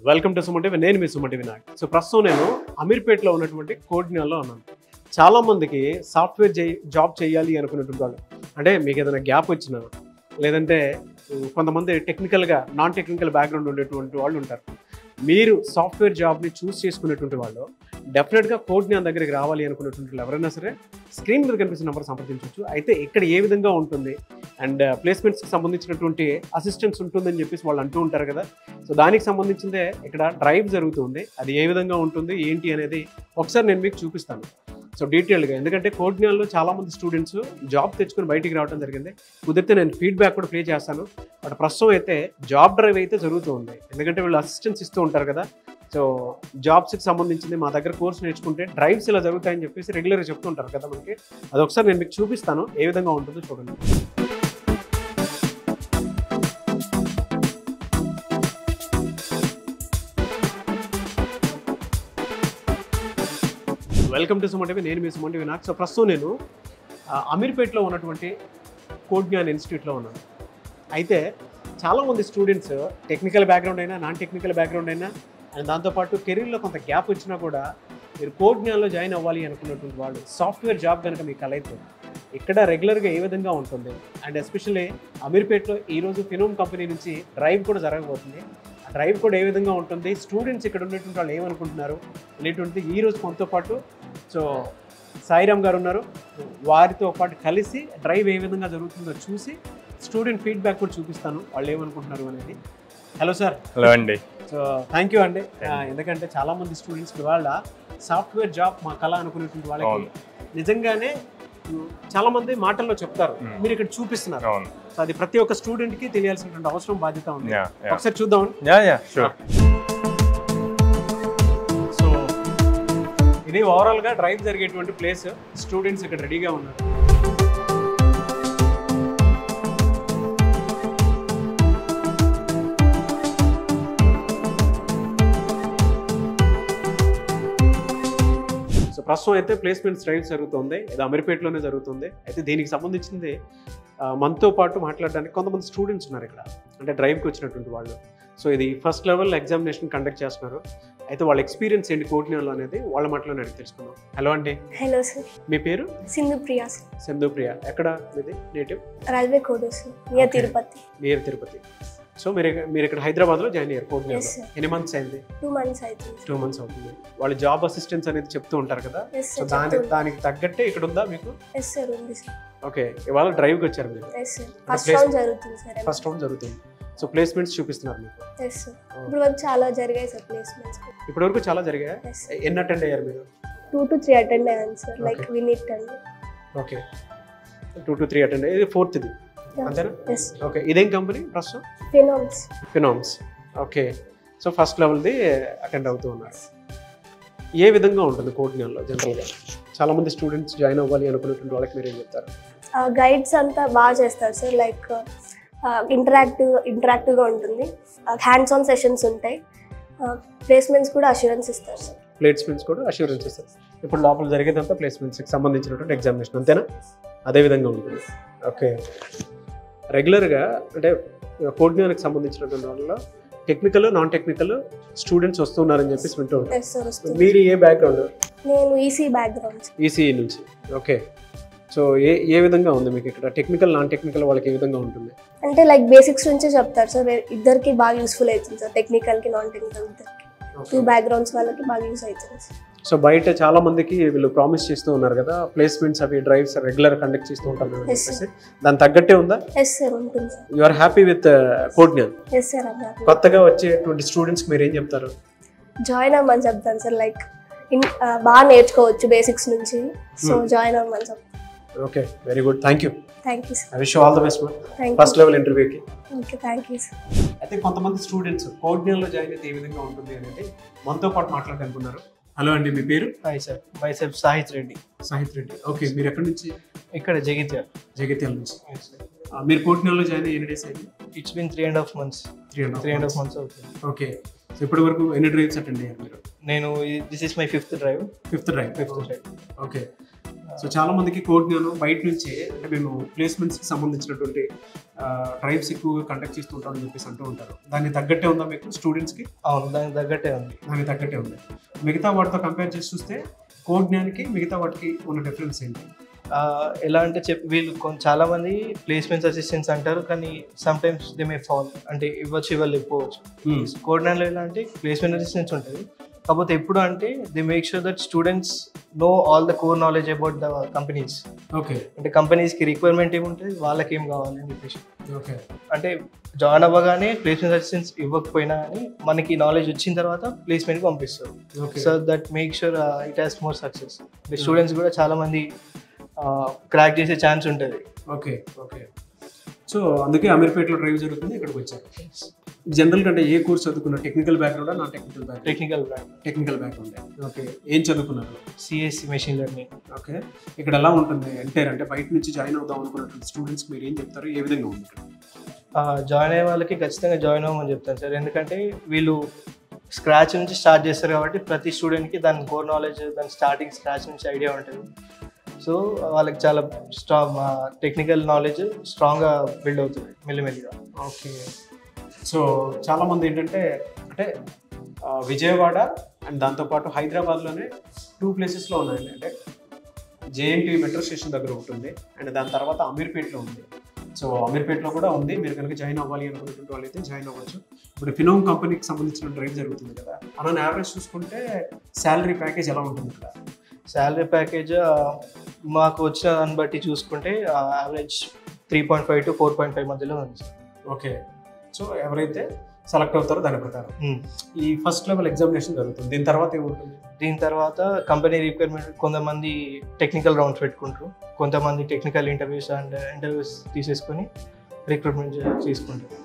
Welcome to Suman TV. నేను మీ Suman TV Vinayak. So ప్రస్తుతం నేను అమీర్పేటలో ఉన్నటువంటి కోడిన్యాల్లో ఉన్నాను. చాలామందికి సాఫ్ట్వేర్ జాబ్ చేయాలి అనుకున్నటువంటి వాళ్ళు, అంటే మీకు ఏదైనా గ్యాప్ వచ్చినా, లేదంటే కొంతమంది టెక్నికల్గా నాన్ టెక్నికల్ బ్యాక్గ్రౌండ్ ఉండేటువంటి వాళ్ళు ఉంటారు. మీరు సాఫ్ట్వేర్ జాబ్ని చూస్ చేసుకునేటువంటి వాళ్ళు డెఫినెట్గా కోడిన్యాన్ దగ్గరికి రావాలి అనుకున్నటువంటి ఎవరైనా సరే స్క్రీన్ మీద కనిపిస్తున్న నెంబర్ సంప్రదించవచ్చు. అయితే ఇక్కడ ఏ విధంగా ఉంటుంది అండ్ ప్లేస్మెంట్స్కి సంబంధించినటువంటి అసిస్టెన్స్ ఉంటుందని చెప్పేసి వాళ్ళు అంటూ ఉంటారు కదా. సో దానికి సంబంధించిందే ఇక్కడ డ్రైవ్ జరుగుతుంది. అది ఏ విధంగా ఉంటుంది ఏంటి అనేది ఒకసారి నేను మీకు చూపిస్తాను. సో డీటెయిల్గా, ఎందుకంటే కోడిన్యాన్లో చాలామంది స్టూడెంట్స్ జాబ్ తెచ్చుకొని బయటికి రావడం జరిగింది. కుదిరితే నేను ఫీడ్బ్యాక్ కూడా ప్లే చేస్తాను. బట్ ప్రస్తుతం అయితే జాబ్ డ్రైవ్ అయితే జరుగుతూ ఉంది. ఎందుకంటే వీళ్ళు అసిస్టెన్స్ ఇస్తూ ఉంటారు కదా. సో జాబ్స్కి సంబంధించింది మా దగ్గర కోర్స్ నేర్చుకుంటే డ్రైవ్స్ ఇలా జరుగుతాయని చెప్పేసి రెగ్యులర్గా చెప్తూ ఉంటారు కదా మనకి. అది ఒకసారి నేను మీకు చూపిస్తాను ఏ విధంగా ఉంటుందో చూడండి. Welcome to Suman TV. నేను మీ సుమన్ టీవీ వినాయక్. సో ప్రస్తుతం నేను అమీర్పేటలో ఉన్నటువంటి కోడిన్యాన్ ఇన్స్టిట్యూట్లో ఉన్నాను. అయితే చాలామంది స్టూడెంట్స్ టెక్నికల్ బ్యాక్గ్రౌండ్ అయినా నాన్ టెక్నికల్ బ్యాక్గ్రౌండ్ అయినా అండ్ దాంతోపాటు కెరీర్లో కొంత గ్యాప్ వచ్చినా కూడా మీరు కోడిన్యాన్లో జాయిన్ అవ్వాలి అనుకున్నటువంటి వాళ్ళు సాఫ్ట్వేర్ జాబ్ కనుక మీకు కలైతే ఇక్కడ రెగ్యులర్గా ఏ విధంగా ఉంటుంది అండ్ ఎస్పెషల్లీ అమీర్పేటలో ఈరోజు ఫినోమ్ కంపెనీ నుంచి డ్రైవ్ కూడా జరగబోతుంది. ఆ డ్రైవ్ కూడా ఏ విధంగా ఉంటుంది, స్టూడెంట్స్ ఇక్కడ ఉన్నటువంటి వాళ్ళు ఏమనుకుంటున్నారు అనేటువంటిది ఈరోజు మనతో పాటు సో సాయిరామ్ గారు ఉన్నారు. వారితో పాటు కలిసి డ్రైవ్ ఏ విధంగా జరుగుతుందో చూసి స్టూడెంట్ ఫీడ్బ్యాక్ కూడా చూపిస్తాను, వాళ్ళు ఏమనుకుంటున్నారు అనేది. Hello sir. హలో అండి. సో థ్యాంక్ యూ అండి. ఎందుకంటే చాలామంది స్టూడెంట్స్కి వాళ్ళ సాఫ్ట్వేర్ జాబ్ మా కళ అనుకునేటువంటి వాళ్ళకి నిజంగానే చాలామంది మాటల్లో చెప్తారు, మీరు ఇక్కడ చూపిస్తున్నారు. సో అది ప్రతి ఒక్క స్టూడెంట్కి తెలియాల్సినటువంటి అవసరం బాధ్యత ఉంది. ఒకసారి చూద్దాం. సో ఇది ఓవరాల్గా డ్రైవ్ జరిగేటువంటి ప్లేస్. స్టూడెంట్స్ ఇక్కడ రెడీగా ఉన్నారు. సో ప్రస్తుతం అయితే ప్లేస్మెంట్స్ డ్రైవ్ జరుగుతుంది. ఇది అమీర్పేటలోనే జరుగుతుంది. అయితే దీనికి సంబంధించింది మనతో పాటు మాట్లాడడానికి కొంతమంది స్టూడెంట్స్ ఉన్నారు ఇక్కడ, అంటే డ్రైవ్కి వచ్చినటువంటి వాళ్ళు. సో ఇది ఫస్ట్ లెవెల్ ఎగ్జామినేషన్ కండక్ట్ చేస్తున్నారు. అయితే వాళ్ళ ఎక్స్పీరియన్స్ ఏంటి కోడిన్యాన్లో అనేది వాళ్ళ మాటలో అడిగి తెలుసుకుందాం. హలో అండి. Hello sir. మీ పేరు? సింధుప్రియ. సింధుప్రియ. ఎక్కడ మీది native? Railway coders near Tirupati. Near Tirupati. So మీరు ఇక్కడ హైదరాబాద్లో జాయిన్ అయ్యారు కోడిన్యాన్లో. ఎన్ని మంత్స్ అయింది? 2 months అవుతుంది. 2 months అవుతుంది. వాళ్ళు జాబ్ అసిస్టెన్స్ అనేది చెప్తూ ఉంటారు కదా. సో దానికి తగ్గట్టే ఇక్కడ ఉందా మీకు? ఎస్ సార్, ఉంది సార్. ఓకే, ఇవాళ డ్రైవ్కి వచ్చారు మీరు. Yes sir. ఫస్ట్ రౌండ్ జరుగుతుంది సార్. ఫస్ట్ రౌండ్ జరుగుతుంది. సో ప్లేస్మెంట్స్ చూపిస్తున్నారు మీకు? Yes sir. ఇప్పుడు వరకు చాలా జరిగాయి సార్ ప్లేస్మెంట్స్. ఇప్పటి వరకు చాలా జరిగాయి. ఎన్ని అటెండ్ అయ్యారు మీరు? 2 to 3 అటెండ్ అయ్యాను సార్. లైక్ వినిట్ అండి. Okay, 2 to 3 attend. ఇది 4th ఇది అంతేనా? ఎస్. ఓకే, ఇదేం కంపెనీ ప్రస్తుతం? ఫినోమ్స్. ఓకే, సో ఫస్ట్ లెవెల్ది అటెండ్ అవుతూ ఉన్నారు. ఏ విధంగా ఉంటుంది కోడిన్యాన్లో జనరల్గా? చాలామంది స్టూడెంట్స్ జాయిన్ అవ్వాలి అనుకునేటువంటి వాళ్ళకి మీరు ఏం చెప్తారు? గైడ్స్ అంతా బాగా చేస్తారు సార్. లైక్ ఇంటరాక్టివ్గా ఉంటుంది. హ్యాండ్స్ ఆన్ సెషన్స్ ఉంటాయి. ప్లేస్మెంట్స్ కూడా అష్యూరెన్స్ ఇస్తారు సార్. ప్లేస్మెంట్స్ కూడా అష్యూరెన్స్ ఇస్తారు. ఇప్పుడు లోపల జరిగేదంతా ప్లేస్మెంట్స్కి సంబంధించినటువంటి ఎగ్జామినేషన్ అంతేనా? అదే విధంగా ఉంటుంది. ఓకే, రెగ్యులర్గా అంటే కోడిన్యాన్కి సంబంధించినటువంటి వాళ్ళలో టెక్నికల్ నాన్ టెక్నికల్ స్టూడెంట్స్ వస్తున్నారని చెప్పేసి వింటూ ఉంటారు. మీరు ఏ బ్యాక్గ్రౌండ్? నేను ఈసీ బ్యాక్గ్రౌండ్. ఈసీఈ నుంచి. ఓకే, సో ఏ విధంగా ఉంది మీకు ఇక్కడ? టెక్నికల్ నాన్ టెక్నికల్ వాళ్ళకి ఏ విధంగా ఉంటుంది? అంటే లైక్ బేసిక్స్ నుంచే చెప్తారు సార్. ఇద్దరికి బాగా యూస్ఫుల్ అవుతుంది సార్. టెక్నికల్కి నాన్ టెక్నికల్ ఇద్దరికి, 2 backgrounds వాళ్ళకి బాగా యూస్ అవుతుంది సార్. సో బయట చాలా మందికి వీళ్ళు ప్రామిస్ చేస్తూ ఉన్నారు కదా, ప్లేస్మెంట్స్ అవి డ్రైవ్స్ రెగ్యులర్ కండక్ట్ చేస్తూ ఉంటారు. దాని తగ్గట్టే ఉందా? ఎస్ సార్, ఉంటుంది sir. You are happy with కోడిన్యాన్? Yes sir. కొత్తగా వచ్చేటువంటి స్టూడెంట్స్కి మీరు ఏం చెప్తారు? జాయిన్ అవ్వమని చెప్తాను సార్. లైక్ బాగా నేర్చుకోవచ్చు బేసిక్స్ నుంచి. సో జాయిన్ అవ్వమని చెప్తాను. Okay, very good. Thank you. Thank you sir. I wish you all the best first level ఇంటర్వ్యూకి. Okay, thank you sir. అయితే కొంతమంది స్టూడెంట్స్ కోడిన్యాన్లో జాయిన్ అయితే ఏ విధంగా ఉంటుంది అనేది మనతో పాటు మాట్లాడాలనుకున్నారు. హలో అండి, మీ పేరు? Hi sir, my self Sahith Reddy. Sahith Reddy. Okay, మీరు ఎక్కడి నుంచి? ఇక్కడ జగిత్యాల. జగిత్యాల నుంచి. మీరు కోడిన్యాన్లో జాయిన్ అయ్యి ఎన్ని డేస్ అయింది? It's been 3.5 months. 3.5 months అవుతుంది. ఓకే, సో ఇప్పటి వరకు ఎన్ని డ్రైవ్స్ అటెండ్ అయ్యారు మీరు? నేను this is my 5th drive. Fifth drive. Okay, so చాలా మందికి కోడిన్యాన్ బయట నుంచి అంటే మేము ప్లేస్మెంట్స్కి సంబంధించినటువంటి డ్రైవ్స్ ఎక్కువగా కండక్ట్ చేస్తుంటాం అని చెప్పేసి అంటూ ఉంటారు. దానికి తగ్గట్టే ఉందా మీకు స్టూడెంట్స్కి? అవును, దానికి తగ్గట్టే ఉంది. దానికి తగ్గట్టే ఉంది. మిగతా వాటితో కంపేర్ చేసి చూస్తే కోడ్ జ్ఞానికి మిగతా వాటికి ఉన్న డిఫరెన్స్ ఏంటి? ఎలా అంటే వీళ్ళు చాలా మంది ప్లేస్మెంట్స్ అసిస్టెంట్స్ అంటారు, కానీ some times they may fall, అంటే ఇవ్వలేకపోవచ్చు. కోడ్ జ్ఞాన్లో ఎలా అంటే ప్లేస్మెంట్ అసిస్టెంట్స్ ఉంటుంది, కాకపోతే ఎప్పుడు అంటే they make sure that students know all the core knowledge about the companies. Okay, అంటే కంపెనీస్కి రిక్వైర్మెంట్ ఏముంటుంది, వాళ్ళకి ఏం కావాలి అని చెప్పేసి. ఓకే, అంటే జాయిన్ అవ్వగానే ప్లేస్మెంట్ అసిస్టెంట్స్ ఇవ్వకపోయినా కానీ మనకి నాలెడ్జ్ వచ్చిన తర్వాత ప్లేస్మెంట్కి పంపిస్తారు. So that make sure it has more success. Students కూడా చాలా మంది క్రాక్ చేసే ఛాన్స్ ఉంటుంది. Okay, okay. సో అందుకే అమీర్పేటలో డ్రైవ్ జరుగుతుంది, ఇక్కడికి వచ్చారు. జనరల్ అంటే ఏ కోర్స్ చదువుకున్నారు? టెక్నికల్ బ్యాక్గ్రౌండ్, నా టెక్నికల్ బ్యాక్గ్రౌండ్. ఓకే, ఏం చదువుకున్నారు? CSC machine learning. ఓకే, ఇక్కడ ఎలా ఉంటుంది అంటే బయట నుంచి జాయిన్ అవుదాం అనుకున్నటువంటి స్టూడెంట్స్కి మీరు ఏం చెప్తారు? ఏ విధంగా ఉంది? జాయిన్ అయ్యే వాళ్ళకి ఖచ్చితంగా జాయిన్ అవ్వమని చెప్తాను సార్, ఎందుకంటే వీళ్ళు స్క్రాచ్ నుంచి స్టార్ట్ చేస్తారు కాబట్టి ప్రతి స్టూడెంట్కి దాని కోర్ నాలెడ్జ్, దాని స్టార్టింగ్ స్క్రాచ్ నుంచి ఐడియా ఉంటుంది. సో వాళ్ళకి చాలా టెక్నికల్ నాలెడ్జ్ స్ట్రాంగ్గా బిల్డ్ అవుతుంది మెల్లిమెల్లిగా. ఓకే, సో చాలామంది ఏంటంటే విజయవాడ అండ్ దాంతోపాటు హైదరాబాద్లోనే 2 ప్లేసెస్లో ఉన్నాయండి. అంటే జేఎన్టీ మెట్రో స్టేషన్ దగ్గర ఒకటి ఉంది, అండ్ దాని తర్వాత అమీర్పేటలో ఉంది. సో అమీర్పేటలో కూడా ఉంది. మీరు కనుక జాయిన్ అవ్వాలి అనుకున్నటువంటి వాళ్ళు అయితే జాయిన్ అవ్వచ్చు. ఇప్పుడు ఫినోమ్ కంపెనీకి సంబంధించిన డ్రైవ్ జరుగుతుంది కదా, అలా యావరేజ్ చూసుకుంటే శాలరీ ప్యాకేజ్ ఎలా ఉంటుంది ఇక్కడ? శాలరీ ప్యాకేజ్ మాకు వచ్చిన దాన్ని బట్టి చూసుకుంటే యావరేజ్ 3.5 to 4.5 మధ్యలో ఉంది. ఓకే, సో ఎవరైతే సెలెక్ట్ అవుతారో దాని ప్రకారం ఈ ఫస్ట్ లెవెల్ ఎగ్జామినేషన్ జరుగుతుంది. దీని తర్వాత ఏముంటుంది? దీని తర్వాత కంపెనీ రిక్వైర్మెంట్, కొంతమంది టెక్నికల్ రౌండ్స్ పెట్టుకుంటారు, కొంతమంది టెక్నికల్ ఇంటర్వ్యూస్ తీసేసుకొని రిక్రూట్మెంట్ తీసుకుంటారు.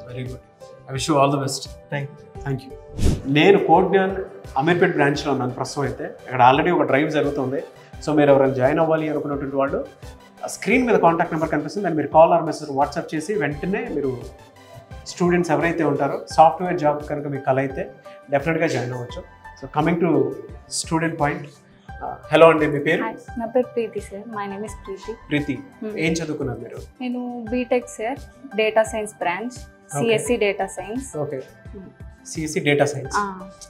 Very good, I wish you all the best. Thank you. నేను కోడ్ జ్ఞాన్ అమీర్పేట్ బ్రాంచ్లో ఉన్నాను ప్రస్తుతం. అయితే ఇక్కడ ఆల్రెడీ ఒక డ్రైవ్ జరుగుతుంది. సో మీరు ఎవరైనా జాయిన్ అవ్వాలి అనుకున్నటువంటి వాళ్ళు స్క్రీన్ మీద కాంటాక్ట్ నెంబర్ కనిపిస్తుంది, దాన్ని మీరు కాల్ ఆర్ మెసేజ్ వాట్సాప్ చేసి వెంటనే మీరు స్టూడెంట్స్ ఎవరైతే ఉంటారో సాఫ్ట్వేర్ జాబ్ కనుక మీకు కల అయితే డెఫినెట్గా జాయిన్ అవ్వచ్చు. So coming to student point, hello అండి, మీ పేరు? నా పేరు Preethi sir. My name is Preethi. ఏం చదువుకున్నారు మీరు? నేను BTech sir, data science branch, CSC data science. Okay, CSC data science.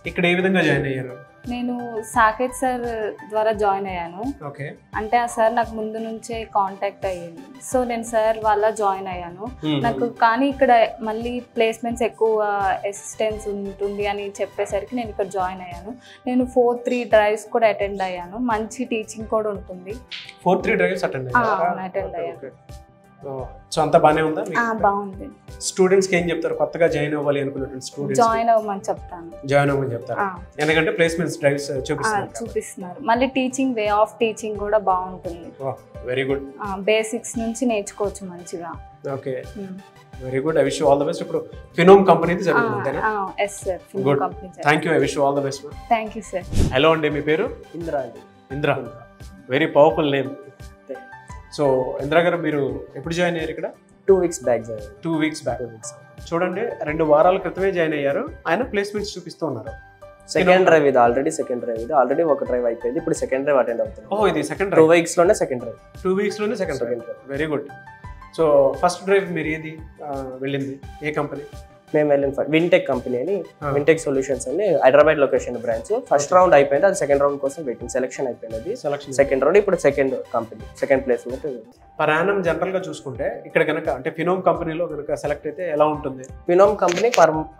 ఇక్కడ ఏ విధంగా జాయిన్ అయ్యారు? నేను సాకేత్ సార్ ద్వారా జాయిన్ అయ్యాను. ఓకే, అంటే ఆ సార్ నాకు ముందు నుంచే కాంటాక్ట్ అయ్యింది. సో నేను సార్ వల్ల జాయిన్ అయ్యాను. నాకు కానీ ఇక్కడ మళ్ళీ ప్లేస్మెంట్స్ ఎక్కువ అసిస్టెన్స్ ఉంటుంది అని చెప్పేసరికి నేను ఇక్కడ జాయిన్ అయ్యాను. నేను 4-3 డ్రైవ్స్ కూడా అటెండ్ అయ్యాను. మంచి టీచింగ్ కూడా ఉంటుంది. 4-3 డ్రైవ్స్ అటెండ్ అయ్యాను. సో అంతా బాగానే ఉందా? బాగుంది. స్టూడెంట్స్కి ఏం చెప్తారు? కొత్తగా జాయిన్ అవ్వాలి అనుకున్నటువంటి స్టూడెంట్స్ జాయిన్ అవ్వమని చెప్తారు, ఎందుకంటే ప్లేస్మెంట్స్ డ్రైవ్స్ చూపిస్తున్నారు. మళ్ళీ టీచింగ్, వే ఆఫ్ టీచింగ్ కూడా బాగుంటుంది. Very good. బేసిక్స్ నుంచి నేర్చుకోవచ్చు మంచిగా. Okay, very good. I wish you all the best. ఇప్పుడు ఫినోమ్ కంపెనీ జరుగుతుంది. Yes sir, Phenom company. Thank you, I wish you all the best. Thank you sir. Hello అండి, మీ పేరు? ఇంద్రా అండి. Indra, very powerful name. So Indra గారు, మీరు ఎప్పుడు join అయ్యారు ఇక్కడ? 2 weeks బ్యాక్. 2 weeks back. చూడండి, 2 వారాల క్రితమే జాయిన్ అయ్యారు. ఆయన ప్లేస్మెంట్స్ చూపిస్తూ ఉన్నారు. సెకండ్ డ్రైవ్ ఇది, ఆల్రెడీ ఒక డ్రైవ్ అయిపోయింది. ఇప్పుడు సెకండ్ డ్రైవ్ అటెండ్ అవుతుంది. ఓ, ఇది సెకండ్ డ్రైవ్. 2 weeks లోనే సెకండ్ డ్రైవ్. 2 weeks లోనే second drive. Very good. So first drive మీరు ఏది వెళ్ళింది? ఏ కంపెనీ? మేము వెళ్ళిన విన్టెక్ కంపెనీ అని, విన్టెక్ సొల్యూషన్స్ అని Hyderabad location branch. First round అయిపోయింది, అది సెకండ్ రౌండ్ కోసం వెయిటింగ్. సెలక్షన్ అయిపోయింది, సెకండ్ రౌండ్. ఇప్పుడు second company, second placement. Per annum general గా చూసుకుంటే ఇక్కడ కనుక అంటే ఫినోమ్ కంపెనీలో కనుక సెలెక్ట్ అయితే ఎలా ఉంటుంది? Phenom company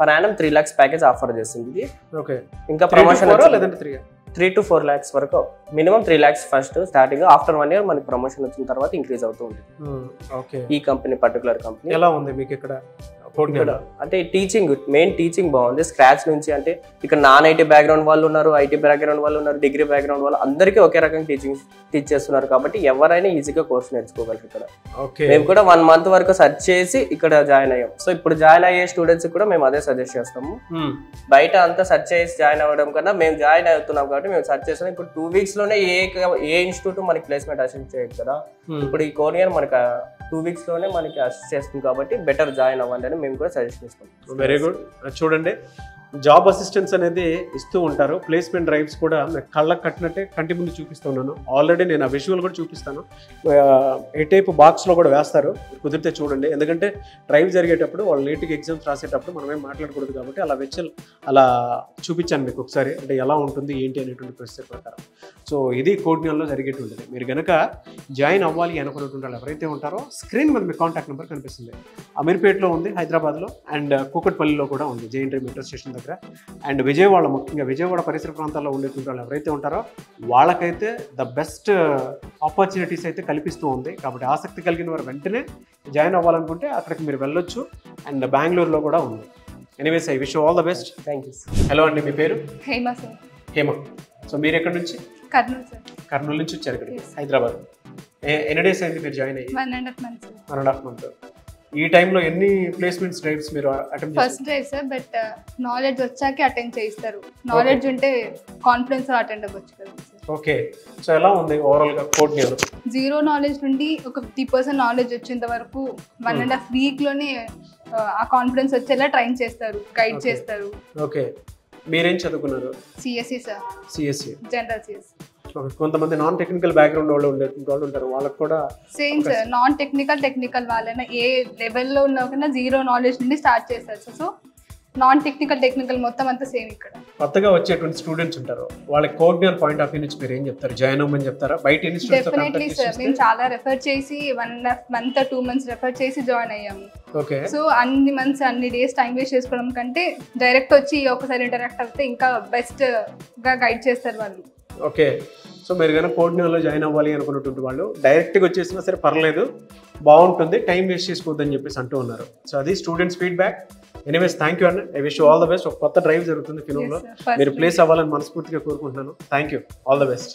per annum 3 lakhs package offer చేస్తుంది. ఓకే, ఇంకా ప్రమోషన్ లేదంటే 3 to 4 lakhs వరకు, minimum 3 lakhs first starting. After 1 year మనకి ప్రమోషన్ వచ్చిన తర్వాత ఇంక్రీజ్ అవుతూ ఉంటుంది. ఓకే, ఈ కంపెనీ పర్టికులర్ కంపెనీ. ఎలా ఉంది మీకు ఇక్కడ? అంటే టీచింగ్, మెయిన్ టీచింగ్ బాగుంది. స్క్రాచ్ నుంచి అంటే ఇక్కడ నాన్ ఐటీ బ్యాక్గ్రౌండ్ వాళ్ళు ఉన్నారు, ఐటీ బ్యాక్గ్రౌండ్ వాళ్ళు ఉన్నారు, డిగ్రీ బ్యాక్గ్రౌండ్ వాళ్ళు, అందరికీ ఒకే రకంగా టీచ్ చేస్తున్నారు కాబట్టి ఎవరైనా ఈజీగా కోర్స్ నేర్చుకోగలరు ఇక్కడ. మేము కూడా 1 month వరకు సెర్చ్ చేసి ఇక్కడ జాయిన్ అయ్యాం. సో ఇప్పుడు జాయిన్ అయ్యే స్టూడెంట్స్ కూడా మేము అదే సజెస్ట్ చేస్తాము. బయట అంతా సెర్చ్ చేసి జాయిన్ అవ్వడం కన్నా మేము జాయిన్ అవుతున్నాం కాబట్టి మేము సెర్చ్ చేస్తాం. ఇప్పుడు 2 weeks లోనే ఏ ఇన్స్టిట్యూట్ మనకి ప్లేస్మెంట్ అసిస్ట్ చేయదు కదా. ఇప్పుడు ఈ కోరియర్ మనకి 2 weeks లోనే మనకి అసిస్ట్ చేస్తుంది కాబట్టి బెటర్ జాయిన్ అవ్వండి అని మేము కూడా సజెస్ట్ చేస్తాం. Very good. చూడండి, జాబ్ అసిస్టెన్స్ అనేది ఇస్తూ ఉంటారు. ప్లేస్మెంట్ డ్రైవ్స్ కూడా మీకు కళ్ళకు కట్టినట్టే కంటి ముందు చూపిస్తున్నాను. ఆల్రెడీ నేను ఆ విజువల్ కూడా చూపిస్తాను. ఏ టైప్ బాక్స్లో కూడా వేస్తారు, కుదిరితే చూడండి. ఎందుకంటే డ్రైవ్ జరిగేటప్పుడు వాళ్ళు నీట్గా ఎగ్జామ్స్ రాసేటప్పుడు మనమేం మాట్లాడకూడదు కాబట్టి అలా చూపించాను మీకు ఒకసారి, అంటే ఎలా ఉంటుంది ఏంటి అనేటువంటి ప్రొసెస్ ప్రకారం. సో ఇది కోడ్నియాల్లో జరిగేటువంటిది. మీరు కనుక జాయిన్ అవ్వాలి అనుకున్నటువంటి వాళ్ళు ఎవరైతే ఉంటారో స్క్రీన్ మీద మీ కాంటాక్ట్ నెంబర్ కనిపిస్తుంది. అమీర్పేట్లో ఉంది హైదరాబాద్లో, అండ్ కూకట్పల్లిలో కూడా ఉంది జేఎన్టీ మెట్రో స్టేషన్ దగ్గర, అండ్ విజయవాడ, ముఖ్యంగా విజయవాడ పరిసర ప్రాంతాల్లో ఉండేటువంటి వాళ్ళు ఎవరైతే ఉంటారో వాళ్ళకైతే ద బెస్ట్ ఆపర్చునిటీస్ అయితే కల్పిస్తూ ఉంది. కాబట్టి ఆసక్తి కలిగిన వారు వెంటనే జాయిన్ అవ్వాలనుకుంటే అక్కడికి మీరు వెళ్ళొచ్చు. అండ్ బెంగళూరులో కూడా ఉంది. Anyways I wish all the best. Thank you. Hello అండి, మీ పేరు? హేమ సార్. హేమ. సో మీరు ఎక్కడి నుంచి? కర్నూలు సార్. కర్నూలు నుంచి వచ్చారు ఇక్కడికి, హైదరాబాద్. ఎన్ని డేస్ అయింది మీరు జాయిన్ అయ్యి? 1.5 months. 1.5 months. ఈ టైంలో ఎన్ని ప్లేస్మెంట్స్ డ్రైవ్స్ మీరు attempt first drive sir, but knowledge వచ్చాకే అటెండ్ చేయిస్తారు. నాలెడ్జ్ ఉంటే కాన్ఫిడెన్స్ అటెండ్ అవ్వచ్చు కదా సార్. ఓకే. సో ఎలా ఉంది ఓవరాల్గా కోడ్నియాలో? 0 నాలెడ్జ్ నుండి ఒక 50% నాలెడ్జ్ వచ్చేంత వరకు 1.5 weekలోనే ఆ కాన్ఫిడెన్స్ వచ్చేలా ట్రైన్ చేస్తారు, గైడ్ చేస్తారు. ఓకే. మీరేం చదువుకున్నారు? CSC sir. CSC. General CS. కొంతమంది నాన్ టెక్నికల్ బ్యాక్గ్రౌండ్ వాళ్ళు ఉంటారు, వాళ్ళకి కూడా సేమ్ సార్. నాన్ టెక్నికల్ వాళ్ళైనా ఏ లెవెల్లో ఉన్నా కన్నా 0 నాలెడ్జ్ నుండి స్టార్ట్ చేస్తారు సార్. సో నాన్ టెక్నికల్ మొత్తం అంతా సేమ్ ఇక్కడ. కొత్తగా వచ్చేటువంటి స్టూడెంట్స్ ఉంటారు, వాళ్ళకి కోడ్నియల్ పాయింట్ ఆఫ్ వ్యూ నుంచి మీరు ఏం చెప్తారు? జాయిన్ అవ్వమని చెప్తారా? బయట డెఫినెట్లీ సార్, మేము చాలా రెఫర్ చేసి 1.5 month 2 months రెఫర్ చేసి జాయిన్ అయ్యాము. ఓకే. సో అన్ని మంత్స్ అన్ని డేస్ టైం వేస్ట్ చేసుకోవడం కంటే డైరెక్ట్ వచ్చి ఒకసారి ఇంటరాక్ట్ అవుతే ఇంకా బెస్ట్ గా గైడ్ చేస్తారు వాళ్ళు. ఓకే. సో మీరు కనుక కోడ్నియాల్లో జాయిన్ అవ్వాలి అనుకున్నటువంటి వాళ్ళు డైరెక్ట్గా వచ్చేసినా సరే పర్లేదు, బాగుంటుంది, టైం వేస్ట్ చేసుకోవద్దని చెప్పేసి అంటూ ఉన్నారు. సో అది students feedback. Anyways thank you అండి. I wish all the best. ఒక కొత్త డ్రైవ్ జరుగుతుంది ఫినోమ్లో, మీరు ప్లేస్ అవ్వాలని మనస్ఫూర్తిగా కోరుకుంటున్నాను. Thank you. All the best.